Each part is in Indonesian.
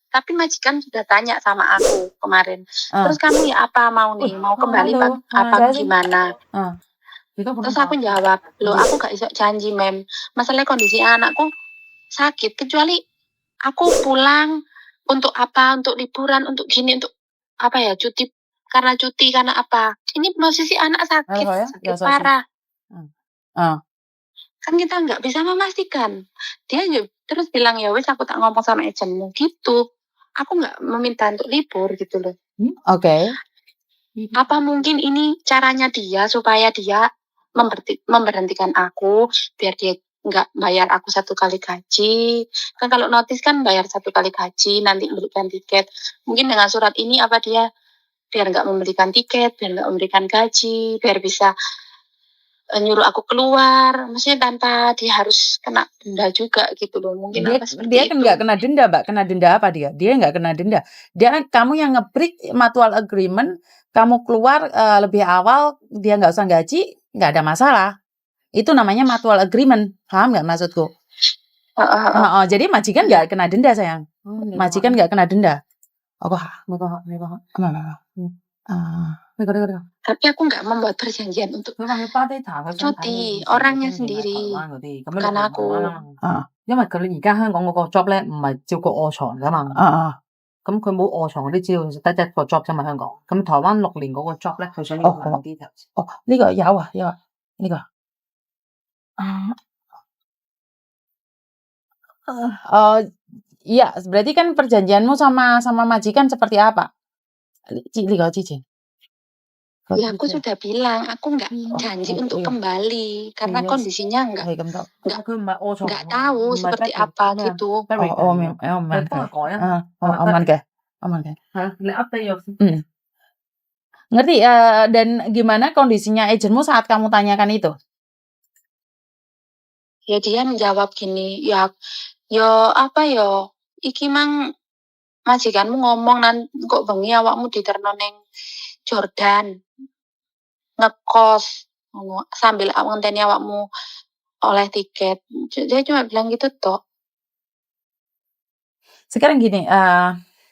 tapi majikan sudah tanya sama aku kemarin. Terus kamu ya apa mau nih? Mau kembali apa gimana? Terus aku jawab, loh aku gak iso janji mem. Masalah kondisi anakku sakit, kecuali aku pulang untuk apa? Untuk liburan, untuk gini, untuk apa ya? Cuti karena apa? Ini posisi anak sakit parah. Kan kita nggak bisa memastikan. Dia terus bilang ya wes aku tak ngomong sama agentmu gitu. Aku nggak meminta untuk libur gitu loh. Oke. Apa mungkin ini caranya dia supaya dia memberhentikan aku biar dia nggak bayar aku 1 kali gaji. Kan kalau notis kan bayar 1 kali gaji, nanti belikan tiket. Mungkin dengan surat ini apa dia biar nggak membelikan tiket, biar nggak memberikan gaji, biar bisa nyuruh aku keluar, maksudnya tanpa dia harus kena denda juga gitu loh. Mungkin apa seperti Dia itu. kan nggak kena denda, Mbak. Kena denda apa dia? Dia nggak kena denda. Kamu yang nge-break mutual agreement, kamu keluar lebih awal, dia nggak usah gaji, nggak ada masalah. Itu namanya mutual agreement. Paham nggak maksudku? Jadi majikan nggak kena denda, sayang. Majikan nggak kena denda. Tapi aku nggak membuat perjanjian untuk cuti orangnya sendiri, bukan aku. 因為佢而家香港嗰個 job 咧，唔係照顧卧床噶嘛。咁佢冇卧床嗰啲資料，得一個 job 啫嘛，香港。咁台灣6年嗰個 job 咧，佢想要啲 details。呢個有啊，呢個。Iya, berarti kan perjanjianmu sama majikan seperti apa? Ya aku sudah bilang aku nggak janji untuk kembali karena kondisinya nggak tahu seperti apa gitu. Aman kan? Ngerti dan gimana kondisinya agentmu saat kamu tanyakan itu? Ya dia menjawab gini, ya apa ya? Iki mang majikanmu ngomong nanti kok bengi awakmu diterno ning Jordan ngekos sambil ngenteni awakmu oleh tiket. Dia cuma bilang gitu toh. Sekarang gini,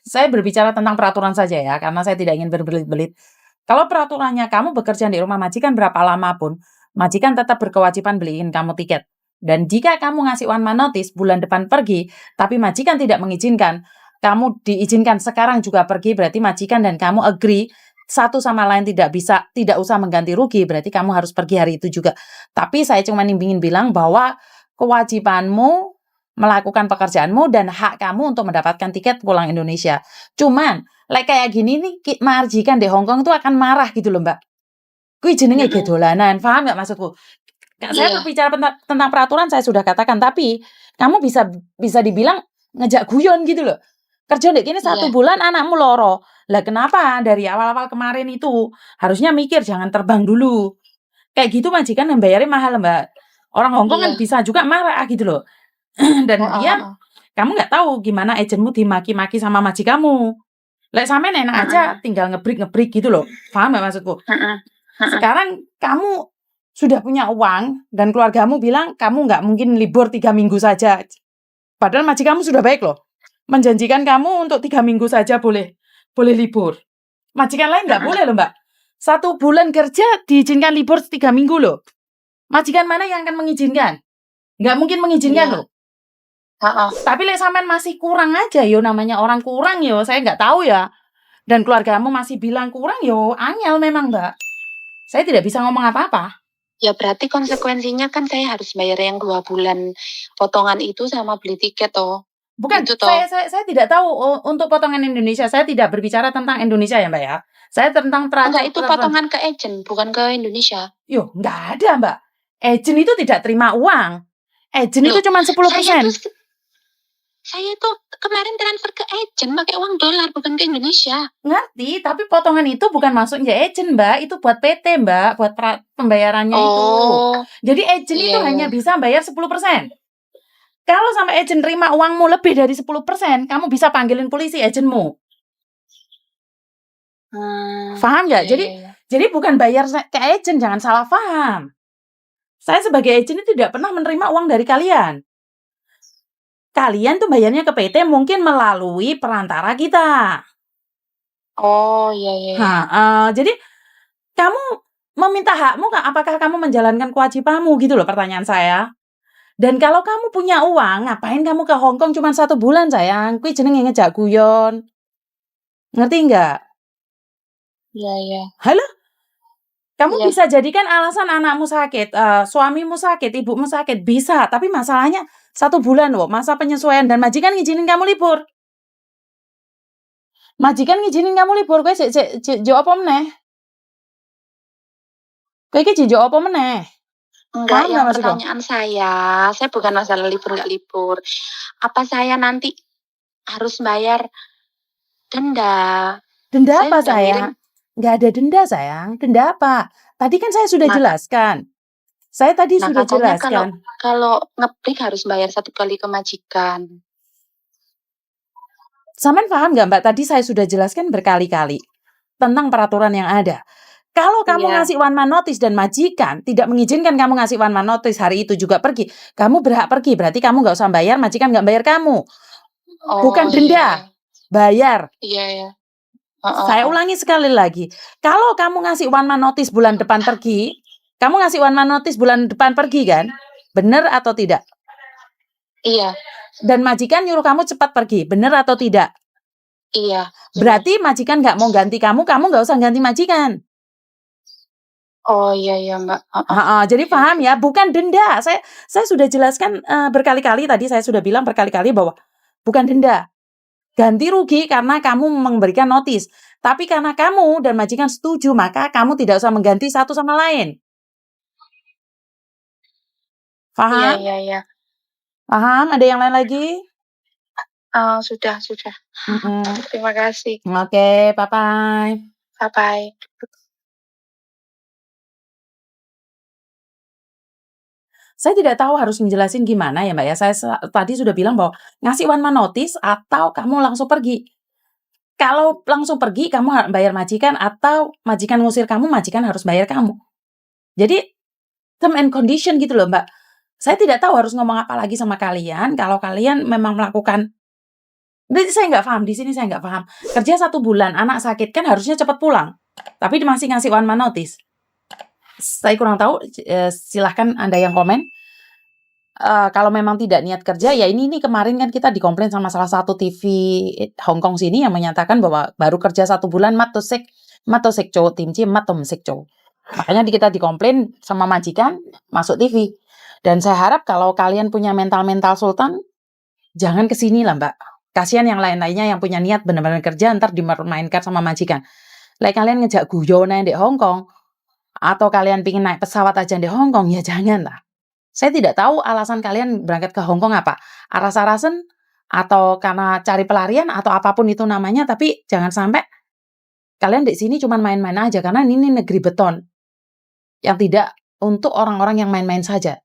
saya berbicara tentang peraturan saja ya, karena saya tidak ingin berbelit-belit. Kalau peraturannya kamu bekerja di rumah majikan berapa lama pun, majikan tetap berkewajiban beliin kamu tiket. Dan jika kamu ngasih one man notice bulan depan pergi, tapi majikan tidak mengizinkan, kamu diizinkan sekarang juga pergi, berarti majikan dan kamu agree satu sama lain tidak usah mengganti rugi, berarti kamu harus pergi hari itu juga. Tapi saya cuma ingin bilang bahwa kewajibanmu melakukan pekerjaanmu dan hak kamu untuk mendapatkan tiket pulang Indonesia. Cuman, kayak gini nih, majikan di Hong Kong itu akan marah gitu loh, Mbak. Kui jenenge gedolanan, paham nggak maksudku? Saya berbicara tentang peraturan, saya sudah katakan, tapi kamu bisa dibilang ngejak guyon gitu loh. Kerja dek ini 1 bulan anakmu loro. Lah kenapa dari awal-awal kemarin itu harusnya mikir jangan terbang dulu. Kayak gitu majikan yang bayarnya mahal, Mbak. Orang Hong Kong kan bisa juga marah gitu loh. Dan kamu nggak tahu gimana agentmu dimaki-maki sama majikanmu. Lek sampean enak aja tinggal ngebrik gitu loh. Paham nggak maksudku? Sekarang kamu sudah punya uang dan keluargamu bilang kamu nggak mungkin libur 3 minggu saja. Padahal majikanmu sudah baik loh. Menjanjikan kamu untuk 3 minggu saja boleh libur. Majikan lain nggak boleh loh, Mbak. 1 bulan kerja diizinkan libur 3 minggu loh. Majikan mana yang akan mengizinkan? Nggak mungkin mengizinkan loh. Tapi lek sampean masih kurang aja yo, namanya orang kurang yo, saya nggak tahu ya. Dan keluargamu masih bilang kurang yo, angel memang, Mbak. Saya tidak bisa ngomong apa-apa. Ya berarti konsekuensinya kan saya harus bayar yang 2 bulan potongan itu sama beli tiket toh. Bukan, saya tidak tahu untuk potongan Indonesia. Saya tidak berbicara tentang Indonesia ya, Mbak ya. Saya tentang enggak, itu potongan ke agent, bukan ke Indonesia. Yo, enggak ada, Mbak. Agent itu tidak terima uang. Agent itu cuma 10%. Saya tuh kemarin transfer ke agent pakai uang dolar, bukan ke Indonesia. Ngerti, tapi potongan itu bukan masuknya agent, Mbak. Itu buat PT, Mbak, buat pembayarannya itu. Jadi agent itu hanya bisa bayar 10%. Kalau sampai agent terima uangmu lebih dari 10%, kamu bisa panggilin polisi agentmu. Paham nggak? Jadi bukan bayar ke agent, jangan salah paham. Saya sebagai agent itu tidak pernah menerima uang dari kalian. kalian tuh bayarnya ke PT mungkin melalui perantara kita. Oh, iya. Jadi kamu meminta hakmu nggak? Apakah kamu menjalankan kewajibanmu gitu loh pertanyaan saya. Dan kalau kamu punya uang, ngapain kamu ke Hong Kong cuma 1 bulan sayang? Kuwi jenenge ngejak guyon. Ngerti nggak? Iya. Halo? Kamu Iya. bisa jadikan alasan anakmu sakit, suamimu sakit, ibumu sakit, bisa. Tapi masalahnya 1 bulan loh, masa penyesuaian dan majikan ngizinin kamu libur. Majikan ngizinin kamu libur, kowe sik jek apa meneh? Kowe iki jek apa meneh? Enggak, Paham nggak yang maksudku? pertanyaan saya bukan masalah libur nggak libur. Apa saya nanti harus bayar denda? Denda Saya apa sudah ngirim. sayang? Nggak ada denda sayang. Denda apa? Tadi kan saya sudah Nah, jelaskan. Saya tadi nah sudah katanya jelaskan. kalau ngebreak harus bayar 1 kali ke majikan. Sampean paham nggak Mbak? Tadi saya sudah jelaskan berkali-kali tentang peraturan yang ada. Kalau kamu Iya. ngasih one man notice dan majikan tidak mengizinkan kamu ngasih one man notice hari itu juga pergi, kamu berhak pergi. Berarti kamu nggak usah bayar, majikan nggak bayar kamu. Bukan Oh, denda, bayar. iya. Saya ulangi sekali lagi. Kalau kamu ngasih one man notice bulan depan pergi, kamu ngasih one man notice bulan depan pergi kan? Benar atau tidak? Iya. Dan majikan nyuruh kamu cepat pergi, benar atau tidak? Iya. Berarti majikan nggak mau ganti kamu nggak usah ganti majikan. Oh, iya Mbak. Jadi paham ya, bukan denda. Saya sudah jelaskan berkali-kali tadi, saya sudah bilang berkali-kali bahwa bukan denda. Ganti rugi karena kamu memberikan notis. Tapi karena kamu dan majikan setuju, maka kamu tidak usah mengganti satu sama lain. Paham? Iya. Paham? Ada yang lain lagi? Sudah. Terima kasih. Oke, bye-bye. Bye-bye. Saya tidak tahu harus menjelasin gimana ya Mbak ya. Saya tadi sudah bilang bahwa ngasih one man notice atau kamu langsung pergi. Kalau langsung pergi kamu harus bayar majikan atau majikan ngusir kamu, majikan harus bayar kamu. Jadi term and condition gitu loh Mbak. Saya tidak tahu harus ngomong apa lagi sama kalian kalau kalian memang melakukan. Jadi saya nggak paham, di sini saya nggak paham. Kerja 1 bulan, anak sakit kan harusnya cepat pulang. Tapi masih ngasih one man notice. Saya kurang tahu, silahkan Anda yang komen. Kalau memang tidak niat kerja, ya ini kemarin kan kita dikomplain sama salah satu TV Hong Kong sini yang menyatakan bahwa baru kerja 1 bulan mat tosek chow timci mat tomsek chow. Makanya kita dikomplain sama majikan masuk TV. Dan saya harap kalau kalian punya mental sultan, jangan kesini lah Mbak. Kasihan yang lain-lainnya yang punya niat benar-benar kerja ntar dimainkan sama majikan. Kalian ngejak guyon di Hong Kong atau kalian pingin naik pesawat aja di Hong Kong, ya jangan lah. Saya tidak tahu alasan kalian berangkat ke Hong Kong apa. Aras-arasan atau karena cari pelarian atau apapun itu namanya, tapi jangan sampai kalian di sini cuma main-main aja karena ini negeri beton. Yang tidak untuk orang-orang yang main-main saja.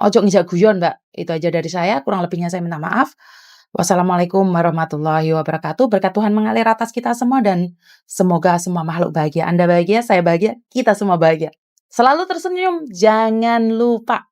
Ojo ngejak guyon, Mbak. Itu aja dari saya, kurang lebihnya saya minta maaf. Wassalamualaikum warahmatullahi wabarakatuh. Berkat Tuhan mengalir atas kita semua dan semoga semua makhluk bahagia. Anda bahagia, saya bahagia, kita semua bahagia. Selalu tersenyum, jangan lupa.